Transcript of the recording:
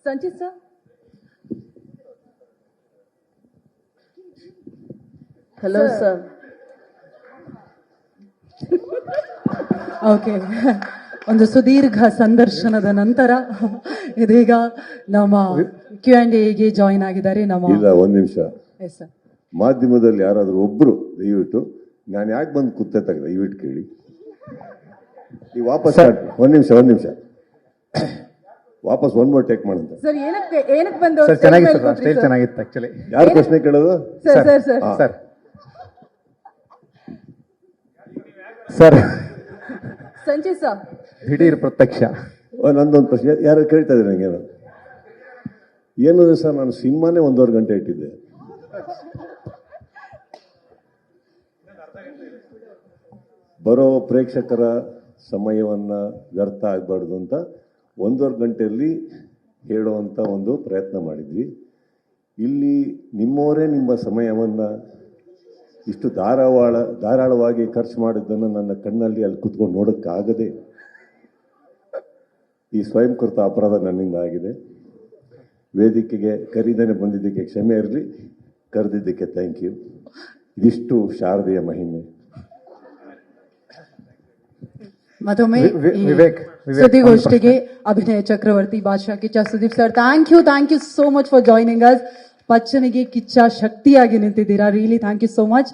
Sanchit sir. Hello sir. Okay, ಒಂದು ಸುದೀರ್ಘ ಸಂದರ್ಶನದ ನಂತರ ಇದೀಗ ನಮ್ಮ Q&Aಗೆ ಜಾಯಿನ್ ಆಗಿದ್ದಾರೆ ನಮ್ಮ. ಇಲ್ಲ, ಒಂದ್ ನಿಮಿಷ. Yes sir. ಮಾಧ್ಯಮದಲ್ಲಿ ಯಾರಾದ್ರೂ ಒಬ್ರು ದಯವಿಟ್ಟು ನಾನು ಯಾಕೆ ಬಂದು ಕೂತೆ ತೆಗೆದ ದಯವಿಟ್ಟು ಕೇಳಿ. ನೀವು ವಾಪಸ್ ಒಂದ್ ನಿಮಿಷ ವಾಪಸ್ ಒನ್ ಮೋರ್ ಟೇಕ್ ಮಾಡಂತ. ಸರ್ ಏನಕ್ಕೆ ಬಂದು ಸರ್ ಚೆನ್ನಾಗಿತ್ತು ಸರ್, ಸ್ಟೈಲ್ ಚೆನ್ನಾಗಿತ್ತು ಆಕ್ಚುಲಿ. ಯಾರು ಪ್ರಶ್ನೆ ಕೇಳೋದು? Sir sir sir sir sir Sanchit sir. ದಿಢೀರ್ ಪ್ರತ್ಯಕ್ಷ. ನಂದೊಂದು ಪ್ರಶ್ನೆ ಯಾರು ಕೇಳ್ತಾ ಇದ್ರೆ ನಂಗೇನು ಏನು ಸರ್, ನಾನು ಸಿನಿಮಾನೇ 1.5 ಗಂಟೆ ಇಟ್ಟಿದ್ದೆ. ಬರೋ ಪ್ರೇಕ್ಷಕರ ಸಮಯವನ್ನ ವ್ಯರ್ಥ ಆಗಬಾರ್ದು ಅಂತ 1.5 ಗಂಟೆಯಲ್ಲಿ ಹೇಳುವಂತ ಒಂದು ಪ್ರಯತ್ನ ಮಾಡಿದ್ವಿ. ಇಲ್ಲಿ ನಿಮ್ಮವರೇ ನಿಮ್ಮ ಸಮಯವನ್ನ ಇಷ್ಟು ಧಾರಾಳವಾಗಿ ಖರ್ಚು ಮಾಡಿದ್ದನ್ನು ನನ್ನ ಕಣ್ಣಲ್ಲಿ ಅಲ್ಲಿ ಕುತ್ಕೊಂಡು ನೋಡೋಕ್ಕಾಗದೆ ಈ ಸ್ವಯಂಕೃತ ಅಪರಾಧ ನನ್ನಿಂದ ಆಗಿದೆ. ವೇದಿಕೆಗೆ ಕರೀದೇನೆ ಬಂದಿದ್ದಕ್ಕೆ ಕ್ಷಮೆ ಇರಲಿ, ಕರೆದಿದ್ದಕ್ಕೆ ಥ್ಯಾಂಕ್ ಯು. ಇದಿಷ್ಟು ಶಾರದೆಯ ಮಹಿಮೆ. ಮತ್ತೊಮ್ಮೆ ವಿವೇಕ್ ಸುದ್ದಿಗೋಷ್ಠಿಗೆ ಅಭಿನಯ ಚಕ್ರವರ್ತಿ Badshah Kichcha Sudeep sir, thank you so much for joining us. ಪಚ್ಚನಿಗೆ ಕಿಚ್ಚ ಶಕ್ತಿಯಾಗಿ ನಿಂತಿದ್ದೀರಾ. Really thank you so much.